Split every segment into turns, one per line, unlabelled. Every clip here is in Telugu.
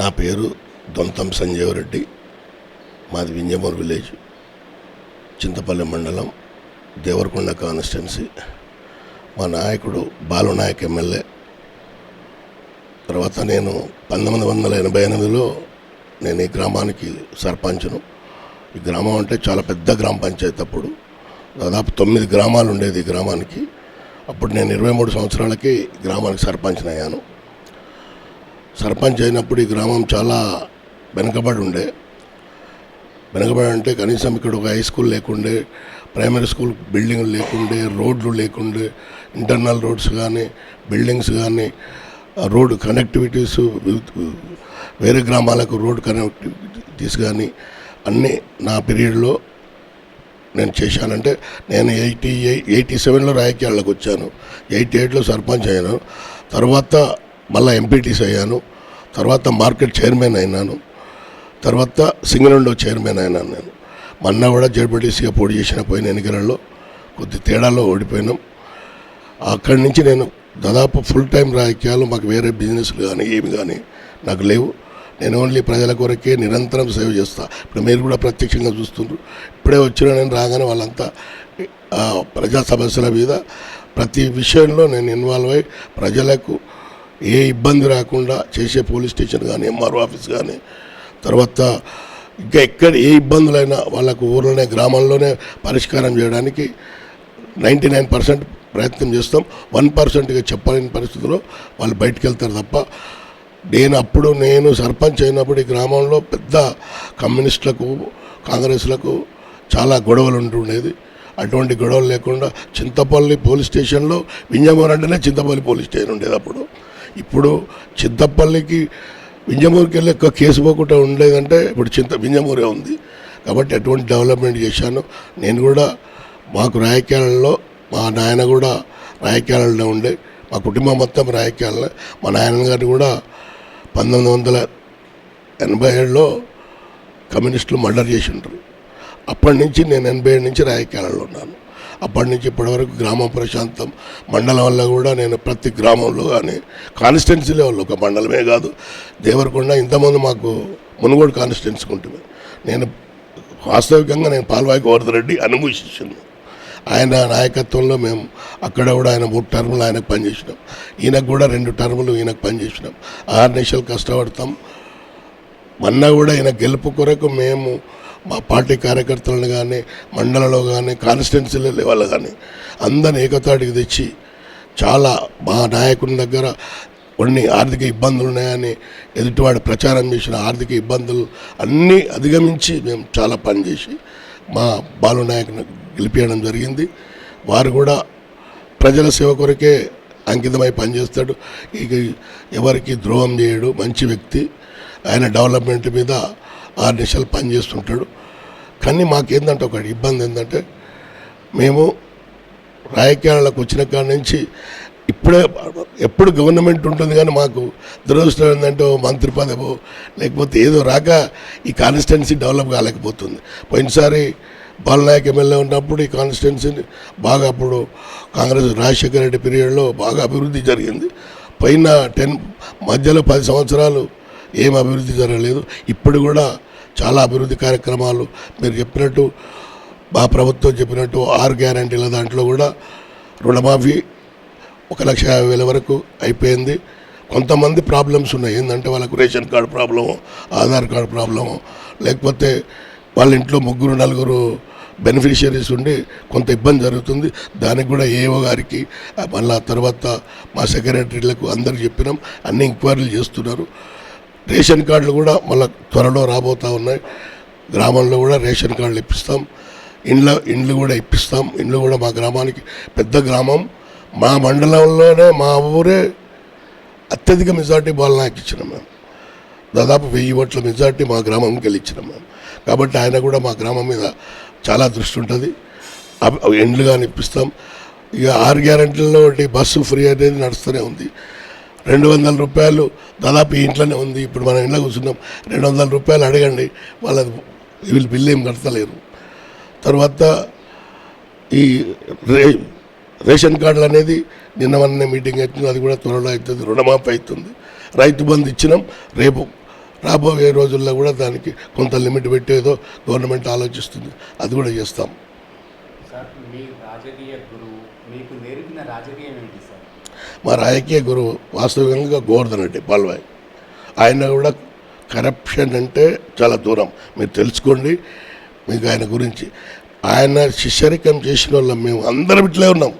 నా పేరు దొంతం సంజీవరెడ్డి. మాది వింజమూరు విలేజ్, చింతపల్లి మండలం, దేవరకొండ కాన్స్టిట్యున్సీ. మా నాయకుడు బాలునాయక్ ఎమ్మెల్యే. తర్వాత నేను 1988లో నేను ఈ గ్రామానికి సర్పంచ్ను. ఈ గ్రామం అంటే చాలా పెద్ద గ్రామ పంచాయతీ. అప్పుడు దాదాపు 9 గ్రామాలు ఉండేది ఈ గ్రామానికి. అప్పుడు నేను 23 సంవత్సరాలకి గ్రామానికి సర్పంచ్ని అయ్యాను. సర్పంచ్ అయినప్పుడు ఈ గ్రామం చాలా వెనుకబడి అంటే కనీసం ఇక్కడ ఒక హై స్కూల్ లేకుండే, ప్రైమరీ స్కూల్ బిల్డింగ్లు లేకుండే, రోడ్లు లేకుండే, ఇంటర్నల్ రోడ్స్ కానీ బిల్డింగ్స్ కానీ రోడ్ కనెక్టివిటీస్ వేరే గ్రామాలకు రోడ్ కనెక్టివిటీస్ కానీ అన్నీ నా పీరియడ్లో నేను చేశానంటే నేను 87లో రాజకీయాల్లోకి వచ్చాను. 88లో సర్పంచ్ అయ్యాను. తర్వాత మళ్ళీ ఎంపీటీసీ అయ్యాను. తర్వాత మార్కెట్ చైర్మన్ అయినాను. తర్వాత సింగరేణిలో చైర్మన్ అయినాను. నేను మొన్న కూడా జడ్పీటీసీగా పోటీ చేసిన పోయిన ఎన్నికలలో కొద్ది తేడాలో ఓడిపోయినాం. అక్కడి నుంచి నేను దాదాపు ఫుల్ టైం రాజకీయాలు, మాకు వేరే బిజినెస్లు కానీ ఏమి కానీ నాకు లేవు. నేను ఓన్లీ ప్రజల కొరకే నిరంతరం సేవ చేస్తా. ఇప్పుడు మీరు కూడా ప్రత్యక్షంగా చూస్తున్నారు. ఇప్పుడే వచ్చిన నేను రాగానే వాళ్ళంతా ప్రజా సమస్యల మీద ప్రతి విషయంలో నేను ఇన్వాల్వ్ అయ్యి ప్రజలకు ఏ ఇబ్బంది రాకుండా చేసే పోలీస్ స్టేషన్ కానీ, ఎంఆర్ఓ ఆఫీస్ కానీ, తర్వాత ఇంకా ఎక్కడ ఏ ఇబ్బందులైనా వాళ్ళకు ఊర్లోనే గ్రామంలోనే పరిష్కారం చేయడానికి 99% ప్రయత్నం చేస్తాం. 1%గా చెప్పలేని పరిస్థితుల్లో వాళ్ళు బయటకు వెళ్తారు తప్ప. నేను సర్పంచ్ అయినప్పుడు ఈ గ్రామంలో పెద్ద కమ్యూనిస్టులకు, కాంగ్రెస్లకు చాలా గొడవలు ఉంటుండేది. అటువంటి గొడవలు లేకుండా చింతపల్లి పోలీస్ స్టేషన్లో, వింజమూరు అంటేనే చింతపల్లి పోలీస్ స్టేషన్ ఉండేది అప్పుడు. ఇప్పుడు చింతపల్లికి వింజమూరుకి వెళ్ళి ఎక్కువ కేసు పోకుండా ఉండేదంటే ఇప్పుడు వింజమూరే ఉంది. కాబట్టి అటువంటి డెవలప్మెంట్ చేశాను. నేను కూడా మాకు రాజకీయాలలో, మా నాయన కూడా రాజకీయాలలో ఉండే, మా కుటుంబం మొత్తం రాజకీయాలలో. మా నాయన గారిని కూడా 1987లో కమ్యూనిస్టులు మర్డర్ చేసి ఉంటారు. అప్పటి నుంచి నేను 87 నుంచి రాజకీయాలలో ఉన్నాను. అప్పటి నుంచి ఇప్పటి వరకు గ్రామం ప్రశాంతం. మండలం వల్ల కూడా నేను ప్రతి గ్రామంలో కానీ కాన్స్టిట్యున్సీ లెవెల్లో, ఒక మండలమే కాదు, దేవరకొండ ఇంతమంది మాకు మునుగోడు కాన్స్టిట్యున్సీకి ఉంటుంది. నేను వాస్తవికంగా పాల్వాయి గోవర్ధన్ రెడ్డి అనుభూషించింది. ఆయన నాయకత్వంలో మేము అక్కడ కూడా ఆయన 3 టర్ములు ఆయనకు పనిచేసినాం. ఈయనకు కూడా 2 టర్ములు ఈయనకు పనిచేసినాం. 6 నిమిషాలు కష్టపడతాం. మొన్న కూడా ఈయన గెలుపు కొరకు మేము మా పార్టీ కార్యకర్తలను కానీ, మండలంలో కానీ, కాన్స్టిట్యున్సీ లెవెల్ కానీ అందరిని ఏకతాటికి తెచ్చి, చాలా మా నాయకుని దగ్గర కొన్ని ఆర్థిక ఇబ్బందులు ఉన్నాయని ఎదుటివాడు ప్రచారం చేసిన ఆర్థిక ఇబ్బందులు అన్నీ అధిగమించి మేము చాలా పనిచేసి మా బాలునాయకుని గెలిపించడం జరిగింది. వారు కూడా ప్రజల సేవ కొరకే అంకితమై పనిచేస్తాడు. ఇక ఎవరికి ద్రోహం చేయడు, మంచి వ్యక్తి. ఆయన డెవలప్మెంట్ మీద 6 నిమిషాలు పనిచేస్తుంటాడు. కానీ మాకేందంటే ఒక ఇబ్బంది ఏంటంటే, మేము రాజకీయాలకు వచ్చిన కాడి నుంచి ఎప్పుడు గవర్నమెంట్ ఉంటుంది, కానీ మాకు దురదృష్టం ఏంటంటే మంత్రి పదవో లేకపోతే ఏదో రాక ఈ కాన్స్టిట్యున్సీ డెవలప్ కాలేకపోతుంది. పోయినసారి బాలనాయక్ ఎమ్మెల్యే ఉన్నప్పుడు ఈ కాన్స్టిట్యున్సీని బాగా, అప్పుడు కాంగ్రెస్ రాజశేఖర రెడ్డి పీరియడ్లో బాగా అభివృద్ధి జరిగింది. పైన మధ్యలో 10 సంవత్సరాలు ఏం అభివృద్ధి జరగలేదు. ఇప్పుడు కూడా చాలా అభివృద్ధి కార్యక్రమాలు మీరు చెప్పినట్టు, మా ప్రభుత్వం చెప్పినట్టు 6 గ్యారంటీల దాంట్లో కూడా రుణమాఫీ 1,50,000 వరకు అయిపోయింది. కొంతమంది ప్రాబ్లమ్స్ ఉన్నాయి. ఏంటంటే వాళ్ళకు ration card problem, Aadhaar card problem, లేకపోతే వాళ్ళ ఇంట్లో 3-4 బెనిఫిషియరీస్ ఉండి కొంత ఇబ్బంది జరుగుతుంది. దానికి కూడా ఏఓ గారికి, మళ్ళా తర్వాత మా సెక్రటరీలకు అందరికి చెప్పినాం. అన్ని ఎంక్వైరీలు చేస్తున్నారు. రేషన్ కార్డులు కూడా మళ్ళీ త్వరలో రాబోతూ ఉన్నాయి. గ్రామంలో కూడా రేషన్ కార్డులు ఇప్పిస్తాం. ఇండ్లు కూడా ఇప్పిస్తాం. ఇండ్లు కూడా మా గ్రామానికి, పెద్ద గ్రామం, మా మండలంలోనే మా ఊరే అత్యధిక మెజార్టీ బాలనాయక్ ఇచ్చినాం మేము. దాదాపు 1000 ఓట్ల మెజార్టీ మా గ్రామంకి వెళ్ళి ఇచ్చినాం మేము. కాబట్టి ఆయన కూడా మా గ్రామం మీద చాలా దృష్టి ఉంటుంది. ఇండ్లు కానీ ఇప్పిస్తాం. ఇక 6 గ్యారెంటీలలో బస్సు ఫ్రీ అనేది నడుస్తూనే ఉంది. 200 రూపాయలు దాదాపు ఈ ఇంట్లోనే ఉంది. ఇప్పుడు మనం ఇంట్లో కూర్చున్నాం. 200 రూపాయలు అడగండి, వీళ్ళు బిల్లు ఏం కడతలేరు. తర్వాత ఈ రేషన్ కార్డులు అనేది నిన్న మీటింగ్ అవుతుంది, అది కూడా త్వరలో అవుతుంది. రుణమాఫీ అవుతుంది. రైతు బంధు ఇచ్చినాం. రేపు రాబోయే రోజుల్లో కూడా దానికి కొంత లిమిట్ పెట్టేదో గవర్నమెంట్ ఆలోచిస్తుంది, అది కూడా చేస్తాం.
సార్, మీ రాజకీయ గురువు మీకు నేర్పిన రాజకీయం ఏంటి సార్?
మా రాజకీయ గురువు వాస్తవికంగా గోవర్ధన్ రెడ్డి పాల్వాయి. ఆయన కూడా కరప్షన్ అంటే చాలా దూరం. మీరు తెలుసుకోండి మీకు ఆయన గురించి. ఆయన శిష్యరికం చేసిన వాళ్ళం మేము అందరం ఇట్లే ఉన్నాం.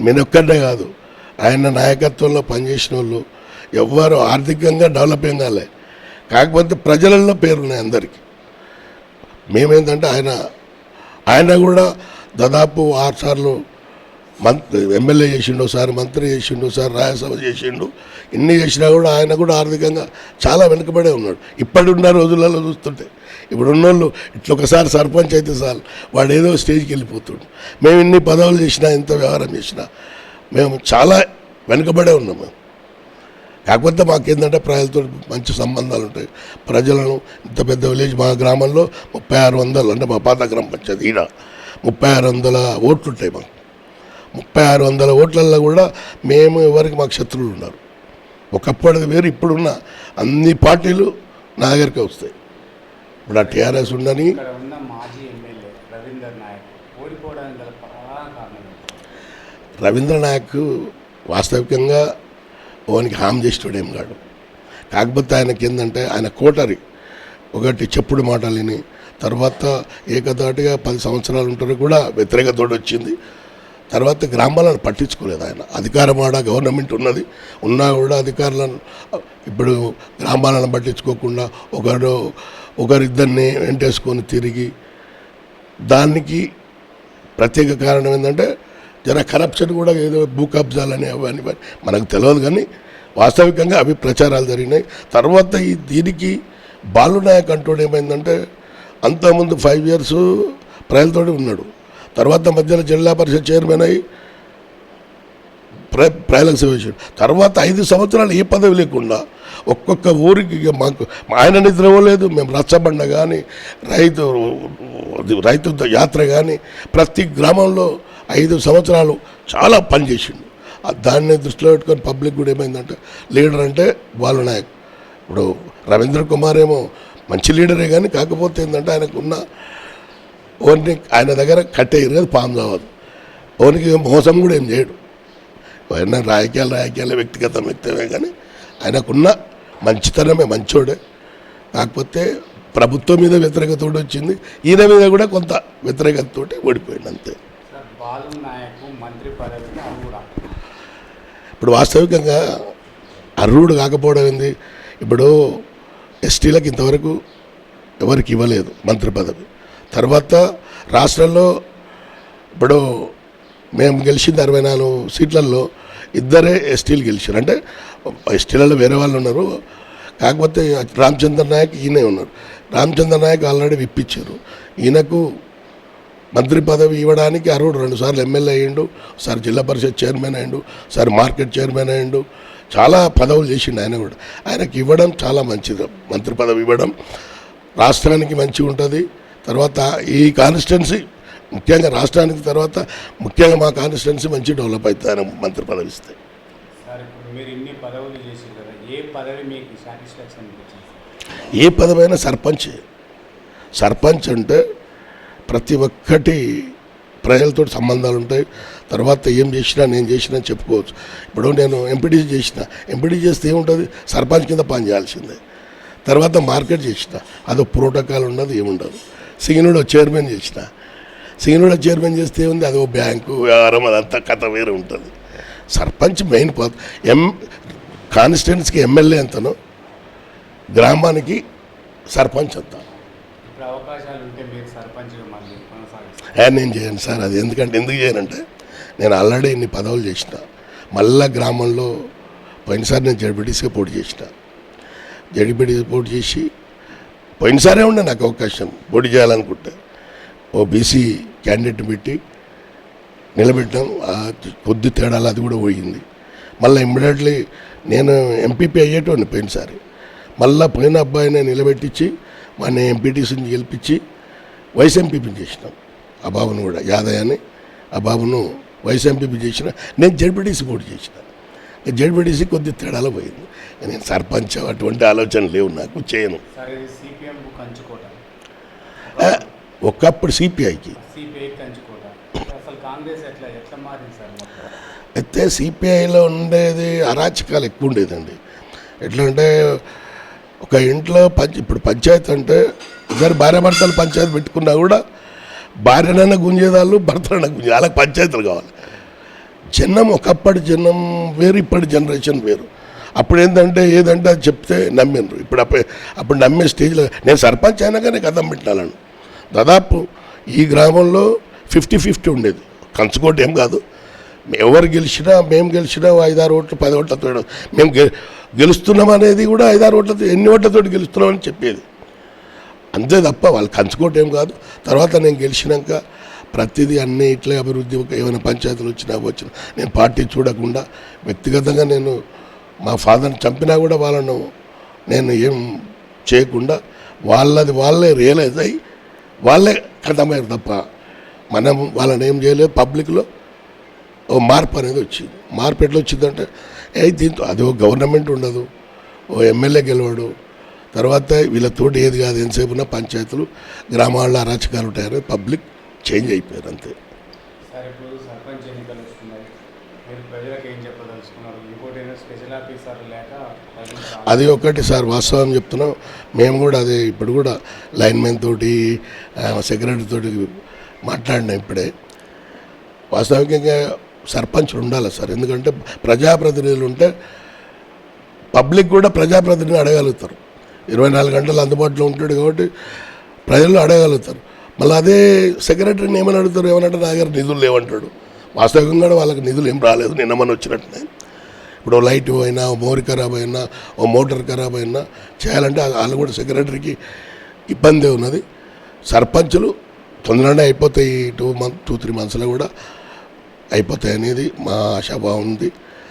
నేను ఒక్కడే కాదు, ఆయన నాయకత్వంలో పనిచేసిన వాళ్ళు ఎవ్వరు ఆర్థికంగా డెవలప్ ఏం కాలే, కాకపోతే ప్రజలలో పేరున్నాయి అందరికీ. మేమేంటంటే ఆయన కూడా దాదాపు 6 సార్లు ఎమ్మెల్యే చేసిండు, ఒకసారి మంత్రి చేసిండు, ఒకసారి రాజ్యసభ చేసిండు. ఇన్ని చేసినా కూడా ఆయన కూడా ఆర్థికంగా చాలా వెనుకబడే ఉన్నాడు. ఇప్పటిన్న రోజులలో చూస్తుంటే ఇప్పుడు ఉన్నోళ్ళు ఇట్లా ఒకసారి సర్పంచ్ అయితే చాలు వాడు ఏదో స్టేజ్కి వెళ్ళిపోతుండు. మేము ఇన్ని పదవులు చేసినా ఇంత వ్యవహారం చేసినా మేము చాలా వెనుకబడే ఉన్నాం. మేము కాకపోతే మాకేంటంటే ప్రజలతో మంచి సంబంధాలు ఉంటాయి. ప్రజలను ఇంత పెద్ద విలేజ్ మా గ్రామంలో 3600 అంటే మా పాత గ్రామ పంచాయతీ ఈడ 3600 ఓట్లు ఉంటాయి. మాకు 3600 ఓట్లల్లో కూడా మేము ఎవరికి మాకు శత్రువులు ఉన్నారు. ఒకప్పటిది వేరు, ఇప్పుడున్న అన్ని పార్టీలు నా దగ్గరికి వస్తాయి. ఇప్పుడు ఆ టీఆర్ఎస్ ఉండని
ఇక్కడ ఉన్న మాజీ ఎమ్మెల్యే రవీంద్ర నాయక్ ఓడిపోవడానికి గల ప్రధాన కారణం ఏంటి?
రవీంద్ర నాయక్ వాస్తవికంగా ఓనికి హామ్ చేసేవాడు ఏం కాడు. కాకపోతే ఆయనకి ఏంటంటే ఆయన కోటరి ఒకటి చెప్పుడు మాటలు విని తర్వాత ఏకదాటిగా 10 సంవత్సరాలు ఉంటారు కూడా వ్యతిరేకతోటి వచ్చింది. తర్వాత గ్రామాలను పట్టించుకోలేదు ఆయన. అధికారం ఆడ గవర్నమెంట్ ఉన్నది, ఉన్నా కూడా అధికారులను ఇప్పుడు గ్రామాలను పట్టించుకోకుండా ఒకరిద్దరిని వెంటేసుకొని తిరిగి, దానికి ప్రత్యేక కారణం ఏంటంటే జర కరప్షన్ కూడా ఏదో భూ కబ్జాలని అవన్నీ మనకు తెలియదు, కానీ వాస్తవికంగా అవి ప్రచారాలు జరిగినాయి. తర్వాత దీనికి బాలునాయక్ అంటూ ఏమైందంటే అంతకుముందు 5 years ప్రజలతోటి ఉన్నాడు. తర్వాత మధ్యలో జిల్లా పరిషత్ చైర్మన్ అయ్యి ప్రజలకు సేవ చేశాడు. తర్వాత 5 సంవత్సరాలు ఏ పదవి లేకుండా ఒక్కొక్క ఊరికి మాకు ఆయన నిద్రపోలేదు. మేము రచ్చబండ కానీ రైతు యాత్ర కానీ ప్రతి గ్రామంలో 5 సంవత్సరాలు చాలా పనిచేసిండు. దాన్ని దృష్టిలో పెట్టుకొని పబ్లిక్ కూడా ఏమైందంటే లీడర్ అంటే బాలునాయక్. ఇప్పుడు రవీంద్ర కుమార్ ఏమో మంచి లీడరే, కానీ కాకపోతే ఏంటంటే ఆయనకున్న ఓన్ని ఆయన దగ్గర కట్టేయరు కదా, పాము కావద్దు. ఓనికి మోసం కూడా ఏం చేయడు. ఆయన రాజకీయాలు వ్యక్తిగతమే, కానీ ఆయనకున్న మంచితనమే, మంచోడే. కాకపోతే ప్రభుత్వం మీద వ్యతిరేకత వచ్చింది, ఈయన మీద కూడా కొంత వ్యతిరేకతతోటి ఓడిపోయింది అంతే. ఇప్పుడు వాస్తవికంగా అర్హుడు కాకపోవడం ఏంది, ఇప్పుడు ఎస్టీలకు ఇంతవరకు ఎవరికి ఇవ్వలేదు మంత్రి పదవి. తర్వాత రాష్ట్రంలో ఇప్పుడు మేము గెలిచింది 64 సీట్లలో 2 ఎస్టీలు గెలిచారు. అంటే ఎస్టీలలో వేరే వాళ్ళు ఉన్నారు, కాకపోతే రామచంద్ర నాయక్ ఈయనే ఉన్నారు. రామచంద్ర నాయక్ ఆల్రెడీ విప్పించారు. ఈయనకు మంత్రి పదవి ఇవ్వడానికి అర్హుడు. 2 సార్లు ఎమ్మెల్యే అయ్యిండు, ఒకసారి జిల్లా పరిషత్ చైర్మన్ అయ్యిండు, ఒకసారి మార్కెట్ చైర్మన్ అయ్యిండు. చాలా పదవులు చేసిండు ఆయన కూడా. ఆయనకి ఇవ్వడం చాలా మంచిది. మంత్రి పదవి ఇవ్వడం రాష్ట్రానికి మంచిగా ఉంటుంది. తర్వాత ఈ కాన్స్టిట్యున్సీ ముఖ్యంగా రాష్ట్రానికి తర్వాత ముఖ్యంగా మా కాన్స్టిట్యున్సీ మంచి డెవలప్ అవుతుంది ఆయన మంత్రి పదవి ఇస్తే. ఏ పదవైనా సర్పంచ్ అంటే ప్రతి ఒక్కటి ప్రజలతో సంబంధాలు ఉంటాయి. తర్వాత ఏం చేసినా నేను చేసినా చెప్పుకోవచ్చు. ఇప్పుడు నేను ఎంపీటీసీ చేస్తే ఏముంటుంది, సర్పంచ్ కింద పని చేయాల్సిందే. తర్వాత మార్కెట్ చేసిన అదో ప్రోటోకాల్ ఉండదు, ఏముండదు. సింగనూడ చైర్మన్ చేస్తే ఏముంది, అదో బ్యాంకు వ్యవహారం, అదంతా కథ వేరే ఉంటుంది. సర్పంచ్ మెయిన్ కాన్స్టిట్యున్సీకి ఎమ్మెల్యే ఎంతనో గ్రామానికి సర్పంచ్ అంత. నేను చేయను సార్ అది. ఎందుకు చేయనంటే నేను ఆల్రెడీ ఇన్ని పదవులు చేసిన. మళ్ళా గ్రామంలో పోయినసారి నేను జడ్పీటీసీగా పోటీ చేసిన. జడ్పీటీసీ పోటీ చేసి పోయినసారే ఉండే నాకు అవకాశం పోటీ చేయాలనుకుంటే ఓ బీసీ క్యాండిడేట్ పెట్టి నిలబెట్టాం. కొద్ది తేడాలు అది కూడా పోయింది. మళ్ళీ ఇమ్మీడియట్లీ నేను ఎంపీపీ అయ్యేటోని పోయినసారి. మళ్ళీ పోయిన అబ్బాయిని నిలబెట్టించి మన ఎంపీటీసీని గెలిపించి వైస్ ఎంపీపీ చేసినాం. ఆ బాబును కూడా యాదయ్య అని ఆ బాబును వైస్ ఎంపీపీ చేసిన. నేను జడ్పీటీసీ పోటీ చేసిన. జడ్పీటీసీ కొద్ది తేడాలో పోయింది. నేను సర్పంచ్ అటువంటి ఆలోచన లేవు, నాకు చేయను.
సార్ ఇది సిపిఎం కంచుకోట,
ఒకప్పుడు సిపిఐకి
సిపిఐ కంచుకోట, అసలు కాంగ్రెస్ ఎట్లా ఎట్లా మారింది సార్ మొత్తం?
అయితే సిపిఐలో ఉండేది అరాచకాలు ఎక్కువ ఉండేదండి. ఎట్లా అంటే ఒక ఇంట్లో ఇప్పుడు పంచాయతీ అంటే ఇద్దరు భార్యాభర్తలు పంచాయతీ పెట్టుకున్నా కూడా భార్యనైనా గుంజేదాళ్ళు, భర్తనైనా గుంజే వాళ్ళకి పంచాయతీలు కావాలి. జనం ఒకప్పటి జనం వేరు, ఇప్పటి జనరేషన్ వేరు. అప్పుడు ఏంటంటే ఏదంటే అది చెప్తే నమ్మిండ్రు. అప్పుడు నమ్మే స్టేజ్లో నేను సర్పంచ్ అయినాకనే కథం పెట్టాలను. దాదాపు ఈ గ్రామంలో 50-50 ఉండేది. కంచుకోట ఏం కాదు, ఎవరు గెలిచినా మేము గెలిచినా 5-6 ఓట్లు 10 ఓట్లతో మేము గెలుస్తున్నాం అనేది కూడా 5-6 ఓట్లతో ఎన్ని ఓట్లతో గెలుస్తున్నామని చెప్పేది అంతే తప్ప వాళ్ళు కంచుకోట ఏం కాదు. తర్వాత నేను గెలిచినాక ప్రతిదీ అన్నీ ఇట్లే అభివృద్ధి, ఏమైనా పంచాయతీలు వచ్చినా నేను పార్టీ చూడకుండా వ్యక్తిగతంగా నేను మా ఫాదర్ని చంపినా కూడా వాళ్ళను నేను ఏం చేయకుండా వాళ్ళే రియలైజ్ అయ్యి వాళ్ళే కథమయ్యారు తప్ప మనం వాళ్ళని ఏం చేయలేదు. పబ్లిక్లో ఓ మార్పు అనేది వచ్చింది. మార్పు ఎట్లా వచ్చిందంటే దీంతో అది ఓ గవర్నమెంట్ ఉండదు, ఓ ఎమ్మెల్యే గెలవడు, తర్వాత వీళ్ళతోటి ఏది కాదు, ఎంతసేపు ఉన్న పంచాయతీలు గ్రామాల్లో అరాచకాలు ఉంటాయని పబ్లిక్ చేంజ్ అయిపోయారు అంతే.
సార్ ఇప్పుడు సర్పంచ్ ఎన్నికలు వస్తున్నాయి, మీరు ప్రజలకు ఏం చెప్పదలుచుకున్నారు? ఇంకోటి స్పెషల్ ఆఫీసర్ లేక
అది ఒకటి సార్, వాస్తవం చెప్తున్నాం. మేము కూడా అదే ఇప్పుడు కూడా లైన్మెన్ తోటి సెక్రటరీ తోటి మాట్లాడినాం ఇప్పుడే. వాస్తవికంగా సర్పంచ్లు ఉండాలి సార్, ఎందుకంటే ప్రజాప్రతినిధులు ఉంటే పబ్లిక్ కూడా ప్రజాప్రతినిధిని అడగలుగుతారు. 24 గంటలు అందుబాటులో ఉంటాడు కాబట్టి ప్రజలు అడగలుగుతారు. మళ్ళీ అదే సెక్రటరీని ఏమని అడుగుతారు, ఏమనంటే నా దగ్గర నిధులు లేవంటాడు. వాస్తవికంగా వాళ్ళకి నిధులు ఏం రాలేదు, నిన్నమని వచ్చినట్టునే. ఇప్పుడు లైట్ పోయినా, ఓ మోరి ఖరాబ్ అయినా, ఓ మోటార్ ఖరాబ్ అయినా చేయాలంటే వాళ్ళు కూడా సెక్రటరీకి ఇబ్బంది ఉన్నది. సర్పంచులు తొందరనే అయిపోతాయి, 2-3 మంత్స్లో కూడా అయిపోతాయి అనేది మా ఆశాభావం ఉంది.